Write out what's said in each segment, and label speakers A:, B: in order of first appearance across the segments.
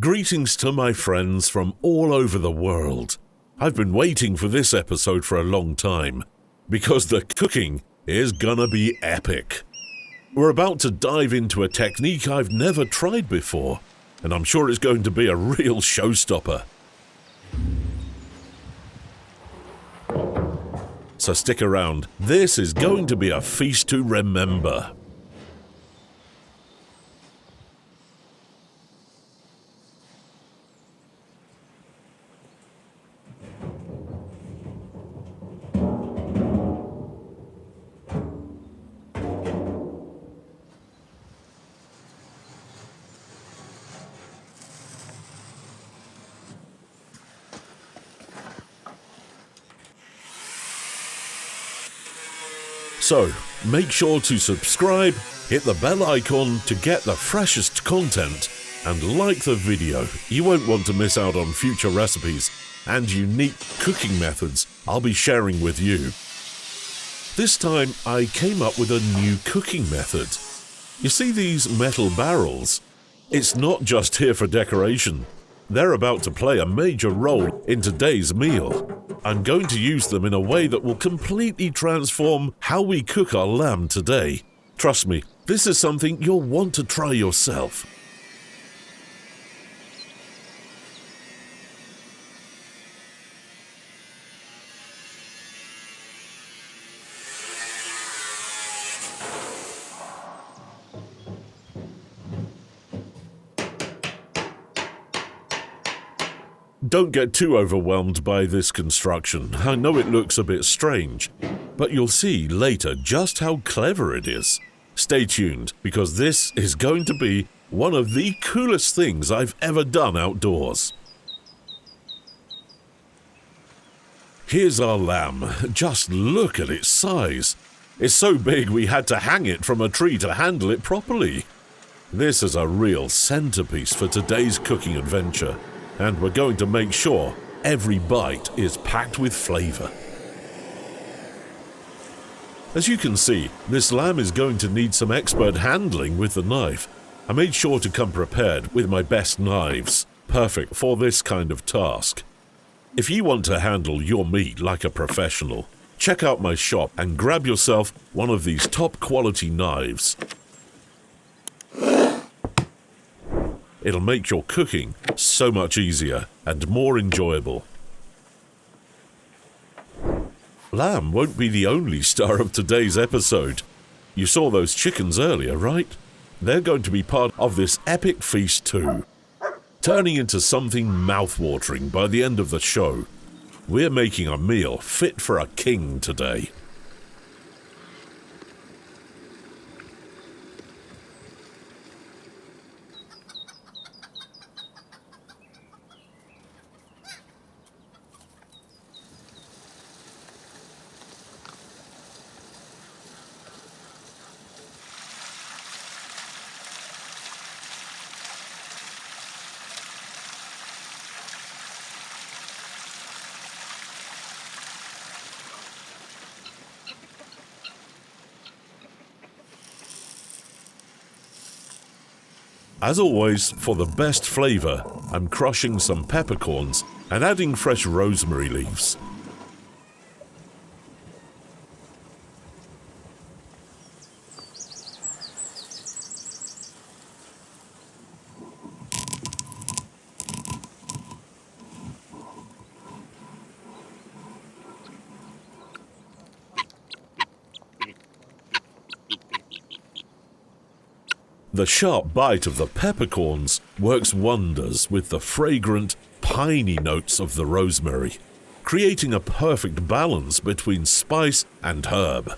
A: Greetings to my friends from all over the world. I've been waiting for this episode for a long time, because the cooking is gonna be epic. We're about to dive into a technique I've never tried before, and I'm sure it's going to be a real showstopper. So stick around, this is going to be a feast to remember. So, make sure to subscribe, hit the bell icon to get the freshest content, and like the video. You won't want to miss out on future recipes and unique cooking methods I'll be sharing with you. This time, I came up with a new cooking method. You see these metal barrels? It's not just here for decoration. They're about to play a major role in today's meal. I'm going to use them in a way that will completely transform how we cook our lamb today. Trust me, this is something you'll want to try yourself. Don't get too overwhelmed by this construction. I know it looks a bit strange, but you'll see later just how clever it is. Stay tuned, because this is going to be one of the coolest things I've ever done outdoors. Here's our lamb. Just look at its size. It's so big we had to hang it from a tree to handle it properly. This is a real centerpiece for today's cooking adventure. And we're going to make sure every bite is packed with flavor. As you can see, this lamb is going to need some expert handling with the knife. I made sure to come prepared with my best knives, perfect for this kind of task. If you want to handle your meat like a professional, check out my shop and grab yourself one of these top quality knives. It'll make your cooking so much easier and more enjoyable. Lamb won't be the only star of today's episode. You saw those chickens earlier, right? They're going to be part of this epic feast too, turning into something mouth-watering by the end of the show. We're making a meal fit for a king today. As always, for the best flavor, I'm crushing some peppercorns and adding fresh rosemary leaves. The sharp bite of the peppercorns works wonders with the fragrant, piney notes of the rosemary, creating a perfect balance between spice and herb.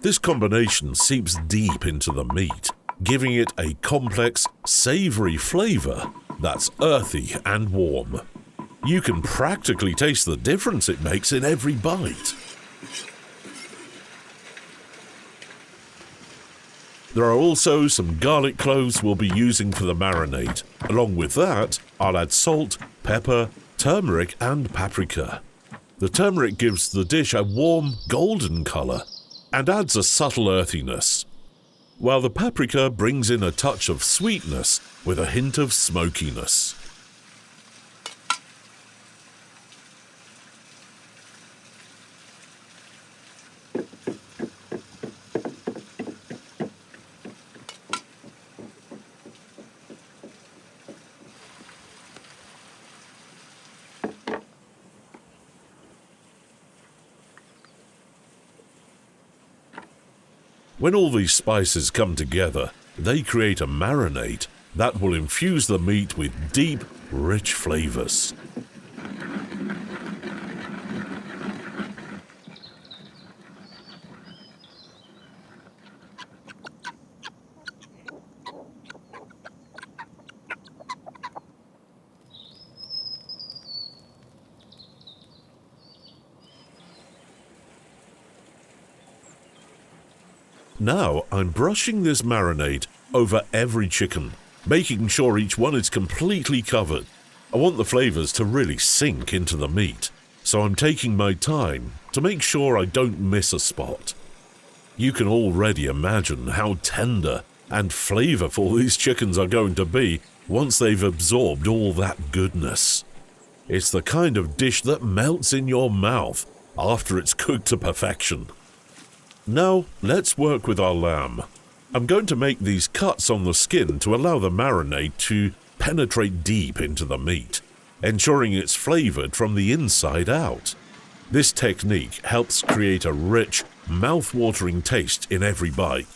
A: This combination seeps deep into the meat, giving it a complex, savory flavor that's earthy and warm. You can practically taste the difference it makes in every bite. There are also some garlic cloves we'll be using for the marinade. Along with that, I'll add salt, pepper, turmeric and paprika. The turmeric gives the dish a warm, golden colour and adds a subtle earthiness, while the paprika brings in a touch of sweetness with a hint of smokiness. When all these spices come together, they create a marinade that will infuse the meat with deep, rich flavors. Now I'm brushing this marinade over every chicken, making sure each one is completely covered. I want the flavors to really sink into the meat, so I'm taking my time to make sure I don't miss a spot. You can already imagine how tender and flavorful these chickens are going to be once they've absorbed all that goodness. It's the kind of dish that melts in your mouth after it's cooked to perfection. Now, let's work with our lamb. I'm going to make these cuts on the skin to allow the marinade to penetrate deep into the meat, ensuring it's flavored from the inside out. This technique helps create a rich, mouth-watering taste in every bite.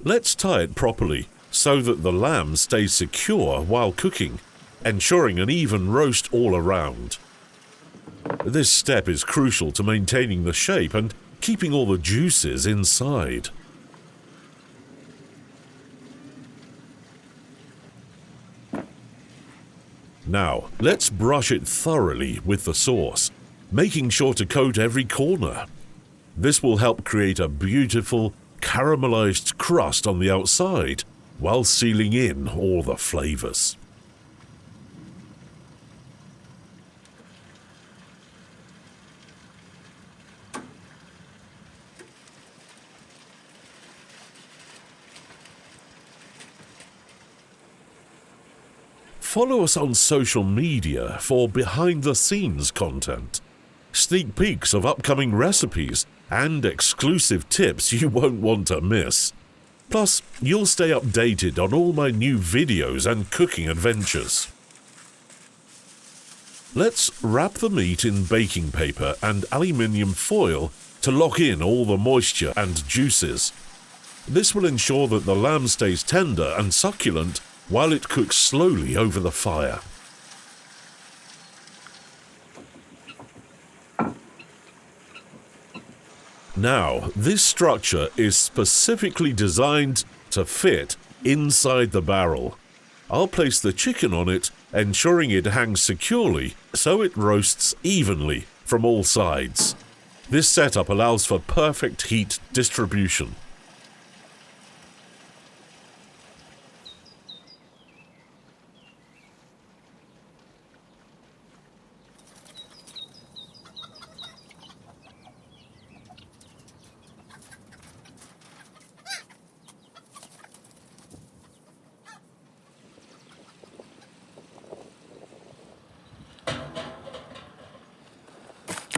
A: Let's tie it properly so that the lamb stays secure while cooking, ensuring an even roast all around. This step is crucial to maintaining the shape and keeping all the juices inside. Now, let's brush it thoroughly with the sauce, making sure to coat every corner. This will help create a beautiful, caramelized crust on the outside while sealing in all the flavors. Follow us on social media for behind-the-scenes content, sneak peeks of upcoming recipes, and exclusive tips you won't want to miss. Plus, you'll stay updated on all my new videos and cooking adventures. Let's wrap the meat in baking paper and aluminium foil to lock in all the moisture and juices. This will ensure that the lamb stays tender and succulent while it cooks slowly over the fire. Now, this structure is specifically designed to fit inside the barrel. I'll place the chicken on it, ensuring it hangs securely so it roasts evenly from all sides. This setup allows for perfect heat distribution.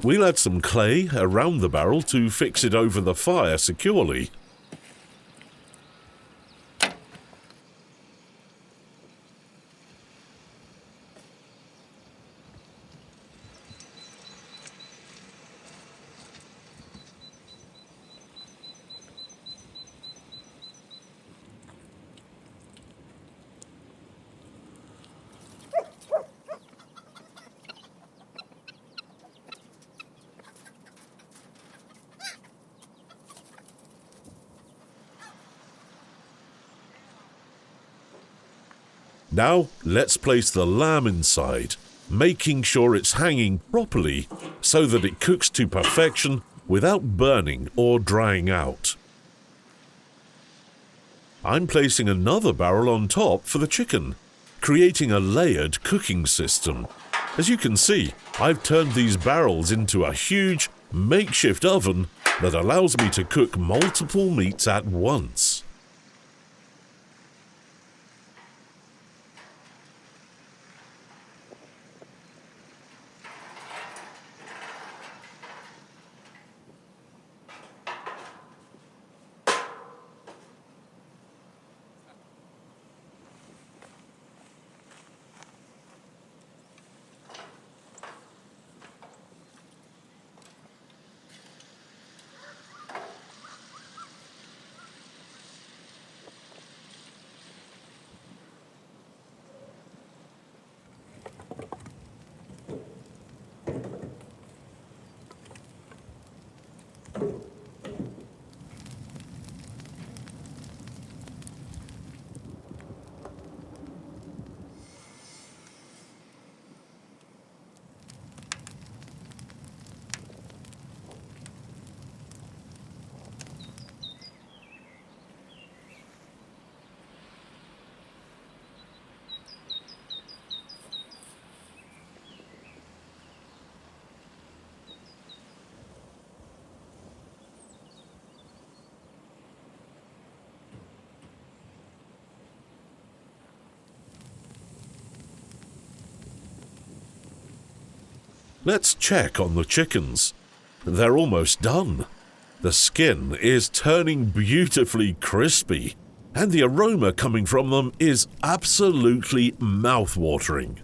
A: We'll add some clay around the barrel to fix it over the fire securely. Now let's place the lamb inside, making sure it's hanging properly so that it cooks to perfection without burning or drying out. I'm placing another barrel on top for the chicken, creating a layered cooking system. As you can see, I've turned these barrels into a huge makeshift oven that allows me to cook multiple meats at once. Let's check on the chickens. They're almost done. The skin is turning beautifully crispy, and the aroma coming from them is absolutely mouth-watering.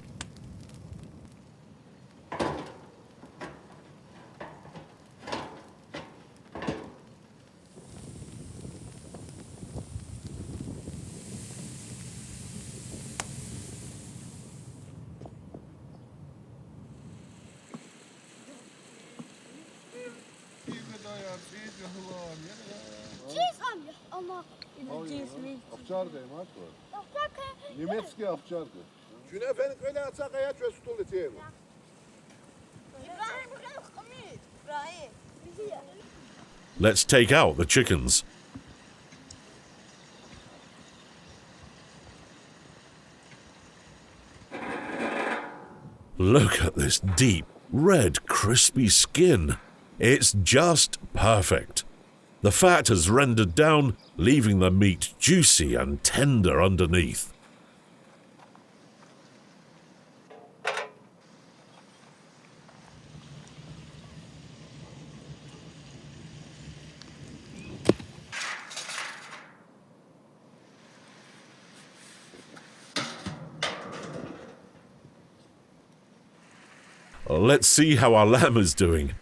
A: Let's take out the chickens. Look at this deep, red, crispy skin. It's just perfect. The fat has rendered down, leaving the meat juicy and tender underneath. Let's see how our lamb is doing.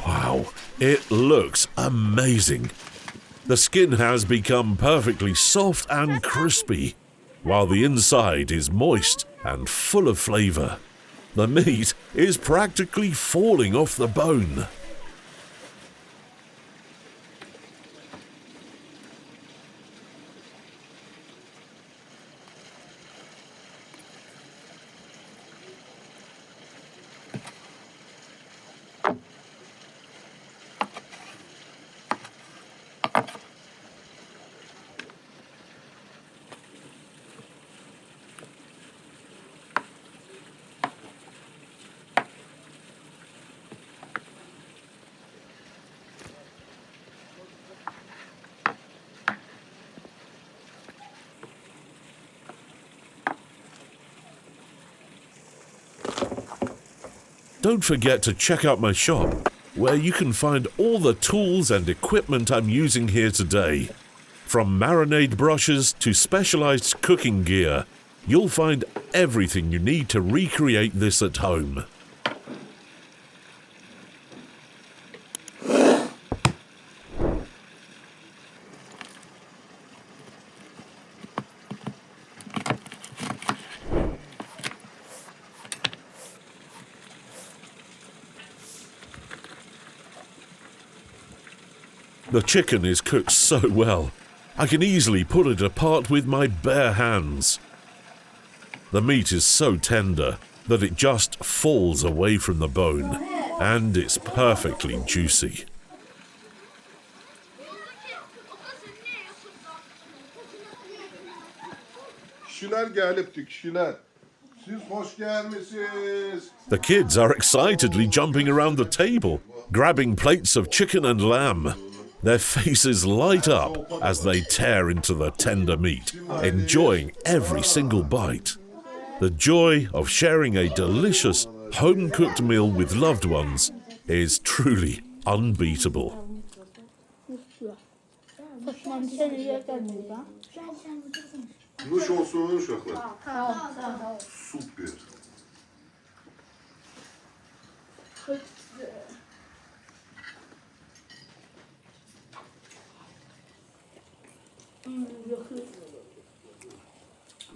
A: Wow, it looks amazing. The skin has become perfectly soft and crispy, while the inside is moist and full of flavor. The meat is practically falling off the bone. Don't forget to check out my shop, where you can find all the tools and equipment I'm using here today. From marinade brushes to specialized cooking gear, you'll find everything you need to recreate this at home. The chicken is cooked so well, I can easily put it apart with my bare hands. The meat is so tender that it just falls away from the bone, and it's perfectly juicy. The kids are excitedly jumping around the table, grabbing plates of chicken and lamb. Their faces light up as they tear into the tender meat, enjoying every single bite. The joy of sharing a delicious, home-cooked meal with loved ones is truly unbeatable.
B: Nuş olsun uşaklar. Süper.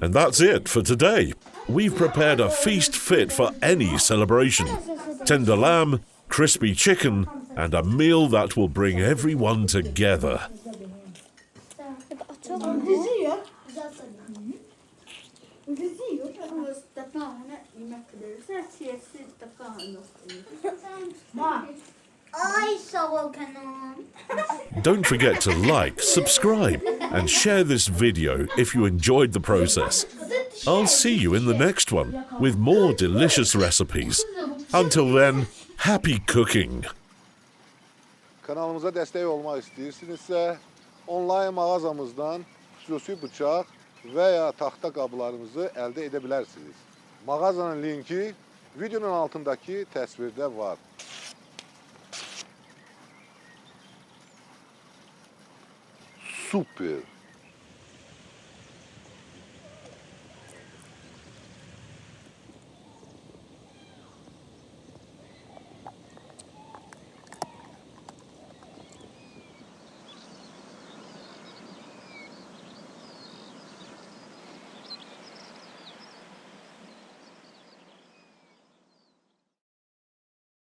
A: And that's it for today. We've prepared a feast fit for any celebration. Tender lamb, crispy chicken, and a meal that will bring everyone together. Don't forget to like, subscribe, and share this video if you enjoyed the process. I'll see you in the next one with more delicious recipes. Until then, happy cooking.
B: Kanalımıza destek olmak istəyirsinizsə, online mağazamızdan xüsusi bıçaq və ya taxta qablarımızı əldə edə bilərsiniz. Mağazanın linki videonun altındakı təsvirdə var. Super.